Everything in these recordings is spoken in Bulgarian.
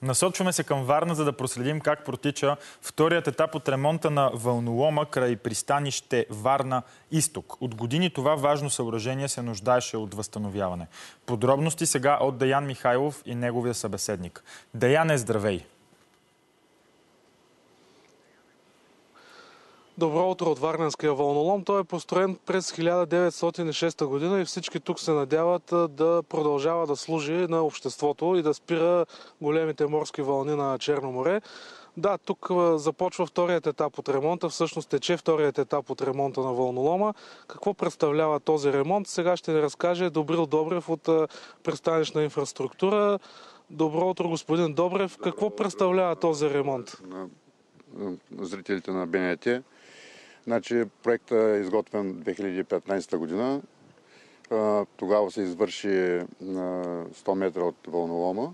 Насочваме се към Варна, за да проследим как протича вторият етап от ремонта на вълнолома край пристанище Варна-Изток. От години това важно съоръжение се нуждаеше от възстановяване. Подробности сега от Деян Михайлов и неговия събеседник. Деяне, здравей! Добро утро от Варненския вълнолом. Той е построен през 1906 година и всички тук се надяват да продължава да служи на обществото и да спира големите морски вълни на Черно море. Да, тук започва вторият етап от ремонта, всъщност тече вторият етап от ремонта на вълнолома. Какво представлява този ремонт? Сега ще ни разкаже Добрил Добрев от пристанищна инфраструктура. Добро утро, господин Добрев. Какво представлява този ремонт? На зрителите на БНТ. Значи, проектът е изготвен 2015 година. Тогава се извърши 100 метра от вълнолома.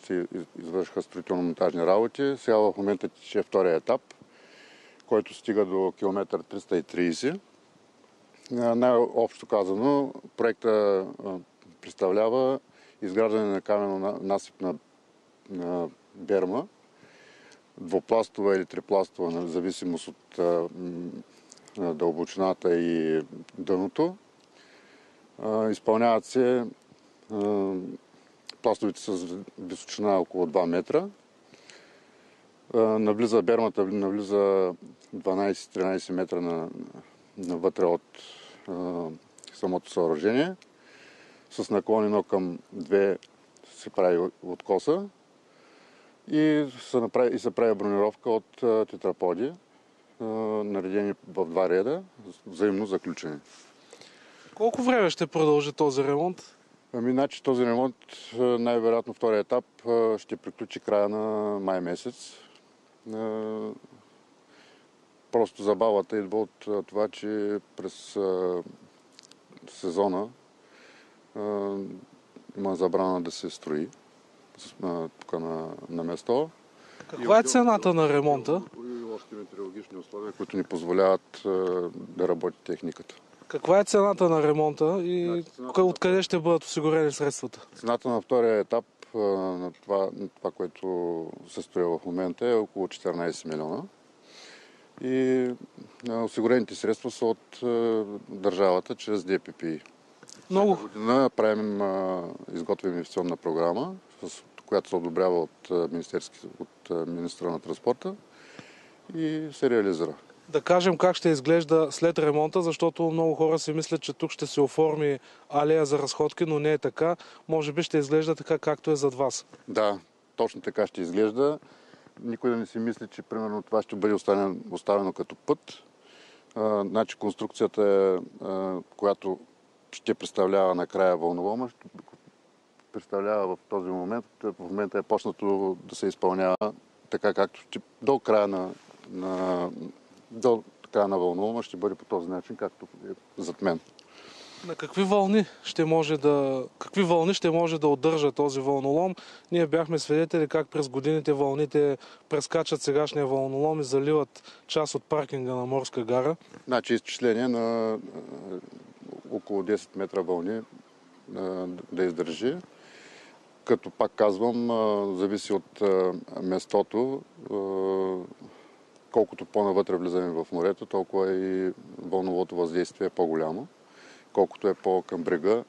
Се извършиха строително-монтажни работи. Сега в момента тече втория етап, който стига до километър 330. Най-общо казано, проектът представлява изграждане на каменно-насипна берма, двупластова или трипластова, в зависимост от дълбочината и дъното. Изпълняват се пластовите с височина около 2 метра. Бермата навлиза 12-13 метра навътре от самото съоръжение. С наклонено към 2 се прави откоса. И се прави бронировка от тетраподи, наредени в 2 реда, взаимно заключени. Колко време ще продължи този ремонт? Значи този ремонт, най-вероятно втория етап, ще приключи края на май месец. Просто забавата идва от това, че през сезона има забрана да се строи тук на место. Каква е цената на ремонта? И още метеорологични условия, които ни позволяват да работи техниката. Каква е цената на ремонта и откъде ще бъдат осигурени средствата? Цената на втория етап на това, което се строи в момента, е около 14 милиона. И осигурените средства са от държавата чрез ДППИ. Много. Всяка година изготвим инвестиционна програма, която се одобрява от министра на транспорта и се реализира. Да кажем как ще изглежда след ремонта, защото много хора си мислят, че тук ще се оформи алея за разходки, но не е така. Може би ще изглежда така, както е зад вас. Да, точно така ще изглежда. Никой да не си мисли, че примерно това ще бъде оставено като път. Значи конструкцията, която ще представлява накрая вълнолома, ще представлява в този момент. В момента е почнато да се изпълнява така, както до края на вълнолома ще бъде по този начин, както е зад мен. На какви вълни ще може да удържа този вълнолом? Ние бяхме свидетели как през годините вълните прескачат сегашния вълнолом и заливат част от паркинга на Морска гара. Значи изчисление на около 10 метра вълни да издържи. Като пак казвам, зависи от местото. Колкото по-навътре влизаме в морето, толкова и вълновото въздействие е по-голямо. Колкото е по-към брега,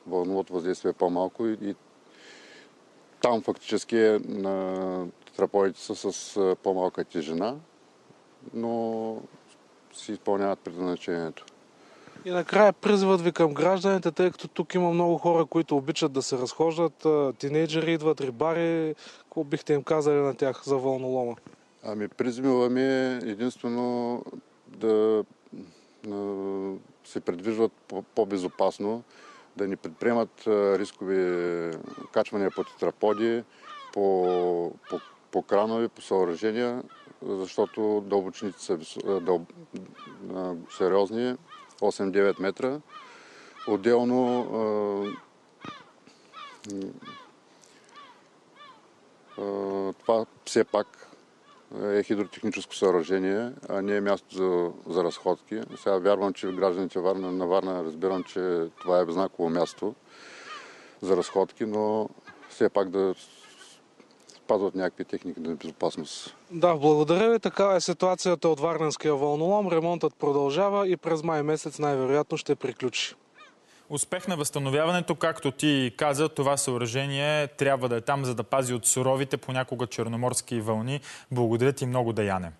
вълновото въздействие е по-малко и там фактически тетраподите са с по-малка тежина, но си изпълняват предназначението. И накрая призивът ви към гражданите, тъй като тук има много хора, които обичат да се разхождат, тинейджери идват, рибари. Какво бихте им казали на тях за вълнолома? Призивът ми е единствено да се придвижват по-безопасно, да не предприемат рискови качвания по тетраподи, по кранови, по съоръжения, защото дълбочините са сериозни, 8-9 метра. Отделно това все пак е хидротехническо съоръжение, а не е място за разходки. Сега вярвам, че гражданите на Варна разбирам, че това е знаково място за разходки, но все пак да спазват някакви техники на безопасност. Да, благодаря ви. Такава е ситуацията от Варненския вълнолом. Ремонтът продължава и през май месец най-вероятно ще приключи. Успех на възстановяването, както ти каза, това съоръжение трябва да е там, за да пази от суровите, понякога черноморски вълни. Благодаря ти много, Даяне.